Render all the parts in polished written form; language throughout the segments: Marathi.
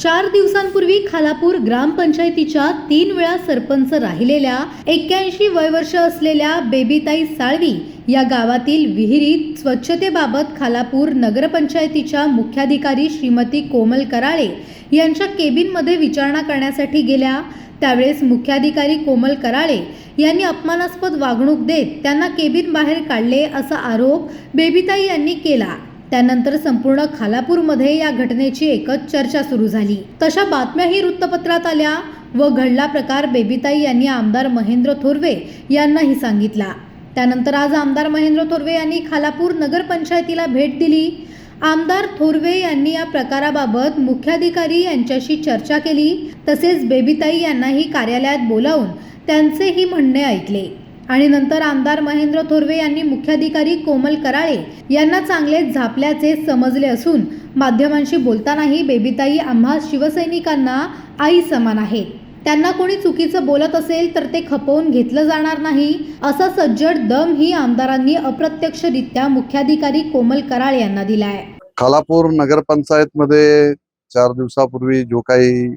4 दिवसांपूर्वी खालापूर ग्रामपंचायतीच्या 3 वेळा सरपंच राहिलेल्या 81 वय वर्ष असलेल्या बेबीताई साळवी या गावातील विहिरीत स्वच्छतेबाबत खालापूर नगरपंचायतीच्या मुख्याधिकारी श्रीमती कोमल कराळे यांच्या केबिनमध्ये विचारणा करण्यासाठी गेल्या। त्यावेळेस मुख्याधिकारी कोमल कराळे यांनी अपमानास्पद वागणूक देत त्यांना केबिन बाहेर काढले असा आरोप बेबीताई यांनी केला। त्यानंतर संपूर्ण खालापूरमध्ये या घटनेची एकच चर्चा सुरू झाली। तशा बातम्याही वृत्तपत्रात आल्या व घडला प्रकार बेबीताई यांनी आमदार महेंद्र थोरवे यांनाही सांगितला। त्यानंतर आज आमदार महेंद्र थोरवे यांनी खालापूर नगरपंचायतीला भेट दिली। आमदार थोरवे यांनी या प्रकाराबाबत मुख्याधिकारी यांच्याशी चर्चा केली। तसेच बेबीताई यांनाही कार्यालयात बोलावून त्यांचेही म्हणणे ऐकले आणि नंतर आमदार महेंद्र थोरवे यांनी मुख्याधिकारी कोमल कराळे यांना चांगलेच झापल्याचे समजले असून माध्यमांशी बोलतानाही बेबीताई आम्हा शिवसैनिकांना आई समान आहेत, त्यांना कोणी चुकीचं बोलत असेल तर ते खपवून घेतलं जाणार नाही असा सज्जड दम ही आमदारांनी अप्रत्यक्षरित्या मुख्याधिकारी कोमल कराळे यांना दिलाय। खालापूर नगरपंचायत मध्ये 4 दिवसापूर्वी जो काही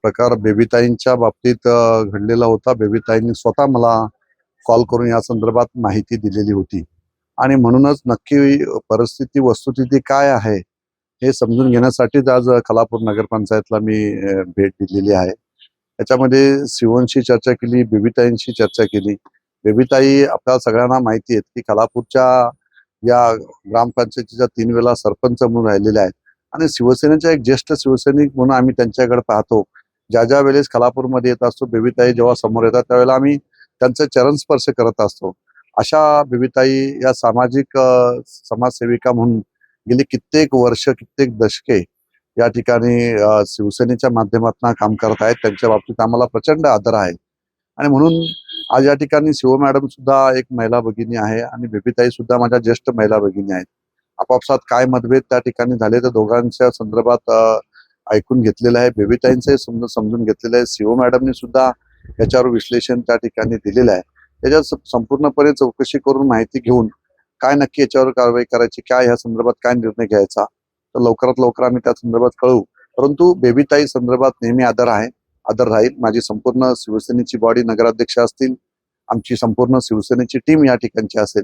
प्रकार बेबीताईंच्या बाबतीत घडलेला होता, बेबीताईंनी स्वतः मला कॉल करून या संदर्भात माहिती दिलेली होती आणि म्हणूनच नक्की परिस्थिती वस्तुस्थिती काय आहे हे समजून घेण्यासाठीच आज खालापूर नगरपंचायतला मी भेट दिलेली आहे। याच्यामध्ये शिवनशी चर्चा केली, बेबीताईंशी चर्चा केली। बेबीताई आपल्या सगळ्यांना माहिती आहे की खालापूरच्या या ग्रामपंचायतीच्या 3 वेळा सरपंच म्हणून राहिलेले आहेत आणि शिवसेनेचा एक ज्येष्ठ शिवसैनिक म्हणून आम्ही त्यांच्याकडे पाहतो। ज्या ज्या वेळेस खालापूरमध्ये येत असतो, बेबीताई जेव्हा समोर येतात त्यावेळेला आम्ही त्यांचे चरणस्पर्श करत असतो। अशा बेबीताई या सामाजिक समाजसेविका म्हणून गेली कित्येक वर्ष, कित्येक दशके या ठिकाणी शिवसेनेच्या माध्यमातून काम करत आहेत। त्यांच्या बाबतीत आम्हाला प्रचंड आदर आहे आणि म्हणून आज या ठिकाणी शिव मॅडम सुद्धा एक महिला भगिनी आहे आणि बेबीताई सुद्धा माझ्या ज्येष्ठ महिला भगिनी आहेत। आपापसात काय मतभेद त्या ठिकाणी झाले तर दोघांच्या संदर्भात ऐकून घेतलेलं आहे, बेबीताईंचंही समजून घेतलेलं आहे। शिव मॅडमनी सुद्धा याच्यावर विश्लेषण त्या ठिकाणी दिलेलं आहे। त्याच्यात संपूर्णपणे चौकशी करून माहिती घेऊन काय नक्की याच्यावर कारवाई करायची, काय ह्या संदर्भात काय निर्णय घ्यायचा तर लवकरात लवकर आम्ही त्या संदर्भात कळवू। परंतु बेबीताई संदर्भात नेहमी आदर आहे, आदर राहील। माझी संपूर्ण शिवसेनेची बॉडी, नगराध्यक्ष असतील, आमची संपूर्ण शिवसेनेची टीम या ठिकाणची असेल,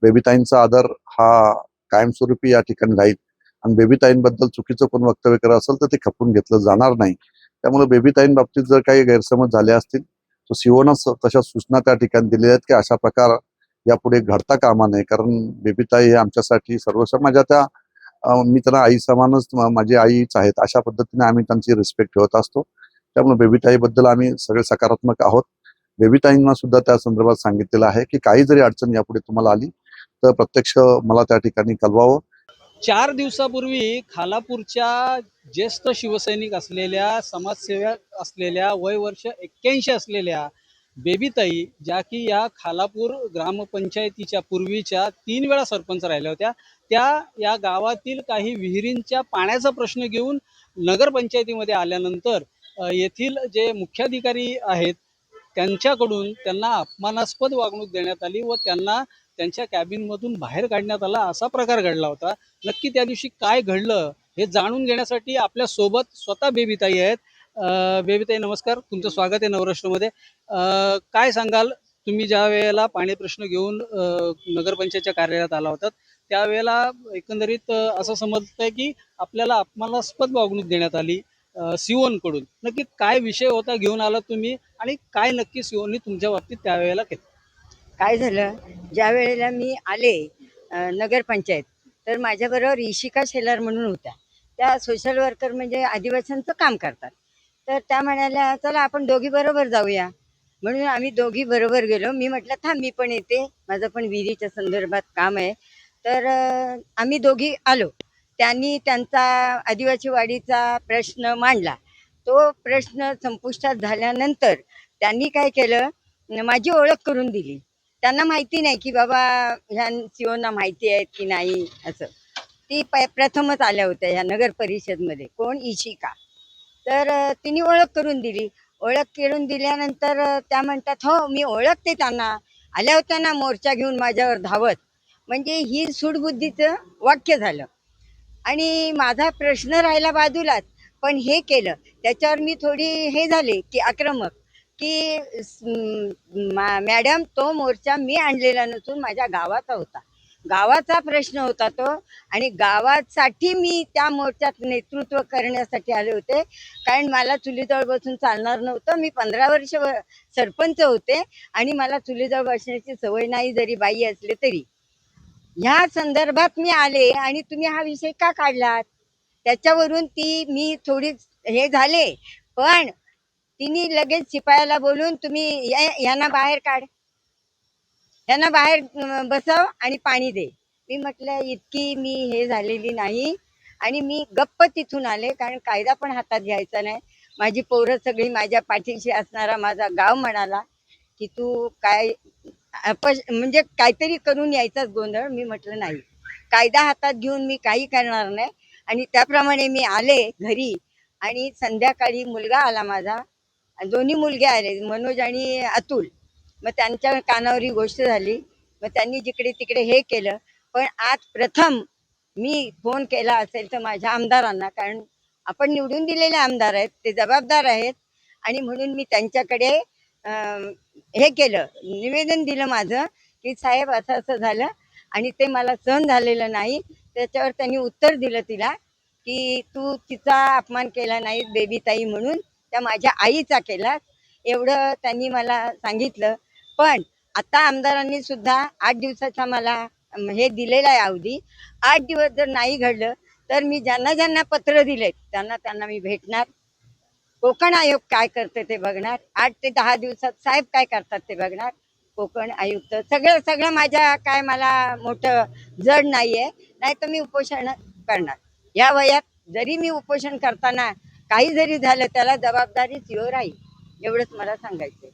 बेबीताईंचा आदर हा कायमस्वरूपी या ठिकाणी राहील आणि बेबीताईंबद्दल चुकीचं कोण वक्तव्य करत असेल तर ते खपवून घेतलं जाणार नाही। त्यामुळे बेबीताईंबाबतीत जर काही गैरसमज झाले असतील तर शिवनं तशा सूचना त्या ठिकाणी दिलेल्या आहेत की अशा प्रकार यापुढे घडता कामा नये, कारण बेबीताई हे आमच्यासाठी सर्व समाजाच्या त्या मी त्यांना आई समानच, माझी आईच आहेत, अशा पद्धतीने आम्ही त्यांची रिस्पेक्ट ठेवत असतो। त्यामुळे बेबीताईबद्दल आम्ही सगळे सकारात्मक आहोत। बेबीताईंना सुद्धा त्या संदर्भात सांगितलेलं आहे की काही जरी अडचण यापुढे तुम्हाला आली तर प्रत्यक्ष मला त्या ठिकाणी कळवावं। 4 दिवसापूर्वी खालापूरच्या ज्येष्ठ शिवसैनिक असलेल्या, समाजसेवक असलेल्या, वय वर्ष 81 असलेल्या बेबीताई, ज्या की या खालापूर ग्रामपंचायतीच्या पूर्वीच्या 3 वेळा सरपंच राहिल्या होत्या, त्या या गावातील काही विहिरींच्या पाण्याचा प्रश्न घेऊन नगरपंचायतीमध्ये आल्यानंतर येथील जे मुख्याधिकारी आहेत त्यांच्याकडून त्यांना अपमानास्पद वागणूक देण्यात आली व त्यांना त्यांच्या कॅबिनमधून बाहेर काढण्यात आला, असा प्रकार घडला होता। नक्की त्या दिवशी काय घडलं हे जाणून घेण्यासाठी आपल्या सोबत स्वतः बेबीताई आहेत। बेबीताई नमस्कार, तुमचं स्वागत आहे नवराष्ट्रमध्ये। काय सांगाल, तुम्ही ज्या वेळेला पाणी प्रश्न घेऊन नगरपंचायतच्या कार्यालयात आला होता त्यावेळेला एकंदरीत असं समजतंय की आपल्याला अपमानास्पद वागणूक देण्यात आली सिओनकडून। नक्की काय विषय होता, घेऊन आला तुम्ही आणि काय नक्की सिओननी तुमच्या बाबतीत त्यावेळेला केलं? काय झालं, ज्या वेळेला मी आले नगरपंचायत तर माझ्याबरोबर इशिका शेलार म्हणून होत्या। त्या सोशल वर्कर म्हणजे आदिवासींचं काम करतात। तर त्या म्हणाल्या चला आपण दोघी बरोबर जाऊया, म्हणून आम्ही दोघी बरोबर गेलो। मी म्हटलं थांब मी पण येते, माझं पण विहिरीच्या संदर्भात काम आहे। तर आम्ही दोघी आलो। त्यांनी त्यांचा आदिवासी वाडीचा प्रश्न मांडला। तो प्रश्न संपुष्टात झाल्यानंतर त्यांनी काय केलं, माझी ओळख करून दिली। त्यांना माहिती नाही की बाबा ह्या सीओना माहिती आहे की नाही असं। ती प्रथमच आल्या होत्या ह्या नगर परिषदमध्ये, कोण इशिका। तर तिने ओळख करून दिली। ओळख करून दिल्यानंतर त्या म्हणतात हो मी ओळखते त्यांना, आल्या होत्या ना मोर्चा घेऊन माझ्यावर धावत। म्हणजे ही सूडबुद्धीचं वाक्य झालं आणि माझा प्रश्न राहिला बाजूलाच। पण हे केलं त्याच्यावर मी थोडी हे झाले की आक्रमक की मॅडम तो मोर्चा मी आणलेला नसून माझ्या गावाचा होता, गावाचा प्रश्न होता तो, आणि गावासाठी मी त्या मोर्चात नेतृत्व करण्यासाठी आले होते. कारण मला चुलीजवळ बसून चालणार नव्हतं. मी 15 वर्ष सरपंच होते आणि मला चुलीजवळ बसण्याची सवय नाही, जरी बाई असले तरी. ह्या संदर्भात मी आले आणि तुम्ही हा विषय का काढलात, त्याच्यावरून मी थोडी हे झाले. पण तिने लगेच शिपायाला बोलून तुम्ही यांना बाहेर काढ, यांना बाहेर बसव आणि पाणी दे. मी म्हटलं इतकी मी हे झालेली नाही आणि मी गप्प तिथून आले, कारण कायदा पण हातात घ्यायचा नाही. माझी पोरं सगळी माझ्या पाठीशी असणारा माझा गाव म्हणाला की तू काय म्हणजे काहीतरी करून यायचाच गोंधळ. मी म्हटलं नाही, कायदा हातात घेऊन मी काही करणार नाही. आणि त्याप्रमाणे मी आले घरी आणि संध्याकाळी मुलगा आला माझा, दोन्ही मुलगे आले, मनोज आणि अतुल. मग त्यांच्या कानावर ही गोष्ट झाली. मग त्यांनी जिकडे तिकडे हे केलं. पण आज प्रथम मी फोन केला असेल तर माझ्या आमदारांना, कारण आपण निवडून दिलेले आमदार आहेत, ते जबाबदार आहेत. आणि म्हणून मी त्यांच्याकडे हे केलं, निवेदन दिलं माझं की साहेब असं असं झालं आणि ते मला सहन झालेलं नाही. त्याच्यावर त्यांनी उत्तर दिलं तिला की तू तिचा अपमान केला नाही बेबी ताई म्हणून, त्या माझ्या आईचा केला, एवढं त्यांनी मला सांगितलं. पण आता आमदारांनी सुद्धा 8 दिवसाचा मला हे दिलेलं आहे अवधी. 8 दिवस जर नाही घडलं तर मी ज्यांना ज्यांना पत्र दिलेत त्यांना मी भेटणार. कोकण आयोग काय करते ते बघणार. 8 ते 10 दिवसात साहेब काय करतात ते बघणार. कोकण आयुक्त सगळं माझ्या काय मला मोठं जड नाहीये. नाही तर मी उपोषण करणार. या वयात जरी मी उपोषण करताना काही जरी झालं त्याला जबाबदारी सिओ राहील, एवढंच मला सांगायचंय.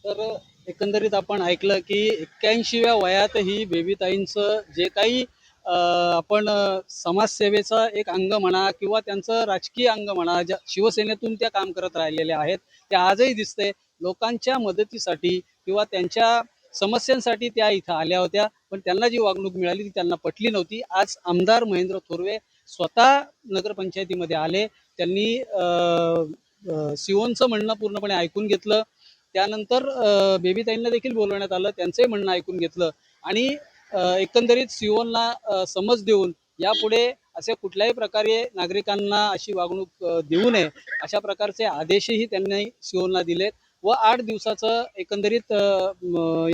तर एकंदरीत आपण ऐकलं की 81व्या वयातही बेबीताईंचं जे काही आपण समाजसेवेचा एक अंग म्हणा किंवा त्यांचं राजकीय अंग म्हणा, ज्या शिवसेनेतून त्या काम करत राहिलेल्या आहेत, ते आजही दिसते. लोकांच्या मदतीसाठी किंवा त्यांच्या समस्यांसाठी त्या इथं आल्या होत्या, पण त्यांना जी वागणूक मिळाली ती त्यांना पटली नव्हती. आज आमदार महेंद्र थोरवे स्वतः नगरपंचायतीमध्ये आले. त्यांनी सिओनचं म्हणणं पूर्णपणे ऐकून घेतलं. त्यानंतर बेबीताईंना देखील बोलवण्यात आलं, त्यांचंही म्हणणं ऐकून घेतलं आणि एकंदरीत सिओनला समज देऊन यापुढे असे कुठल्याही प्रकारे नागरिकांना अशी वागणूक देऊ नये अशा प्रकारचे आदेशही त्यांनी सिओनला दिलेत. व 8 दिवसाचं एकंदरीत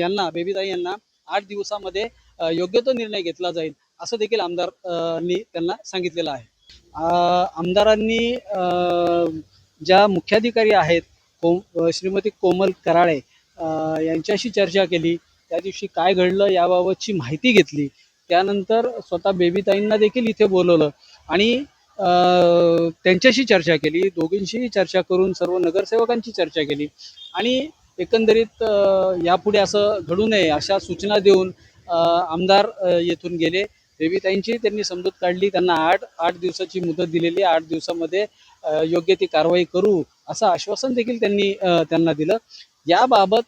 यांना बेबीताई यांना 8 दिवसामध्ये योग्य तो निर्णय घेतला जाईल असं देखील आमदारांनी त्यांना सांगितलेलं आहे. आमदारांनी ज्या मुख्याधिकारी आहेत श्रीमती कोमल कराळे यांच्याशी चर्चा केली. त्या दिवशी काय घडलं याबाबतची माहिती घेतली. त्यानंतर स्वतः बेबीताईंना देखील इथे बोलवलं आणि त्यांच्याशी चर्चा केली. दोघींशीही चर्चा करून सर्व नगरसेवकांची चर्चा केली आणि एकंदरीत यापुढे असं घडू नये अशा सूचना देऊन आमदार येथून गेले. बेबीताईंची त्यांनी समजूत काढली. त्यांना 8 दिवसाची मुदत दिलेली. 8 दिवसामध्ये योग्य ती कारवाई करू असं आश्वासन देखील त्यांनी त्यांना दिलं. याबाबत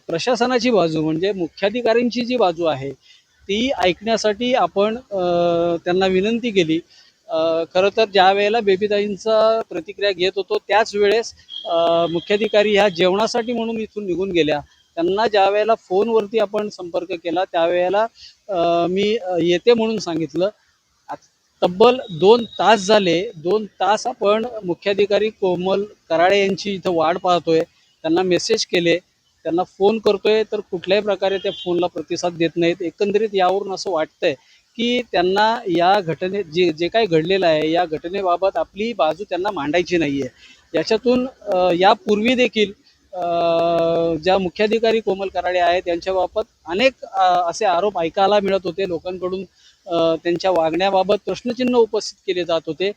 प्रशासनाची बाजू म्हणजे मुख्याधिकाऱ्यांची जी बाजू आहे ती ऐकण्यासाठी आपण त्यांना विनंती केली. खरं तर ज्या वेळेला बेबीताईंचा प्रतिक्रिया घेत होतो त्याच वेळेस मुख्याधिकारी ह्या जेवणासाठी म्हणून इथून निघून गेल्या. त्यांना ज्या वेळेला फोनवरती आपण संपर्क केला त्यावेळेला मी येते म्हणून सांगितलं. तब्बल 2 तास झाले. 2 तास आपण मुख्याधिकारी कोमल कराळे यांची इथं वाट पाहतोय. त्यांना मेसेज केले, त्यांना फोन करतोय, तर कुठल्याही प्रकारे त्या फोनला प्रतिसाद देत नाहीत. एकंदरीत यावरून असं वाटतंय की त्यांना या जे काही घडलेलं आहे या घटनेबाबत आपली बाजू त्यांना मांडायची नाही आहे. याच्यातून यापूर्वी देखील ज्या मुख्याधिकारी कोमल कराळे आहेत यांच्याबाबत अनेक असे आरोप ऐकायला मिळत होते. लोकांकडून त्यांच्या वागण्याबाबत प्रश्नचिन्ह उपस्थित केले जात होते.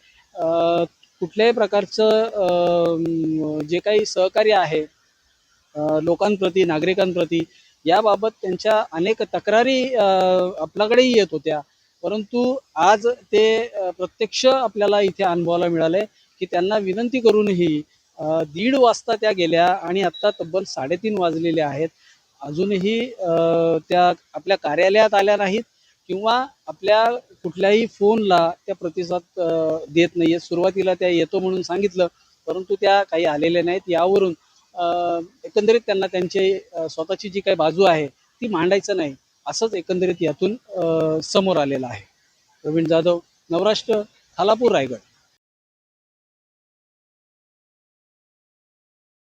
कुठल्याही प्रकारचं जे काही सहकार्य आहे लोकांप्रती, नागरिकांप्रती, याबाबत त्यांच्या अनेक तक्रारी आपल्याकडेही येत होत्या. परंतु आज ते प्रत्यक्ष आपल्याला इथे अनुभवायला मिळाले की त्यांना विनंती करूनही 1:30 वाजता त्या गेल्या आणि आत्ता तब्बल 3:30 वाजलेले आहेत. अजूनही त्या आपल्या कार्यालयात आल्या नाहीत किंवा आपल्या कुठल्याही फोनला त्या प्रतिसाद देत नाहीये. सुरुवातीला त्या येतो म्हणून सांगितलं, परंतु त्या काही आलेल्या नाहीत. यावरून एकंदरीत त्यांना त्यांची स्वतःची जी काही बाजू आहे ती मांडायचं नाही, असंच एकंदरीत यातून समोर आलेलं आहे. प्रवीण जाधव, नवराष्ट्र, खालापूर, रायगड.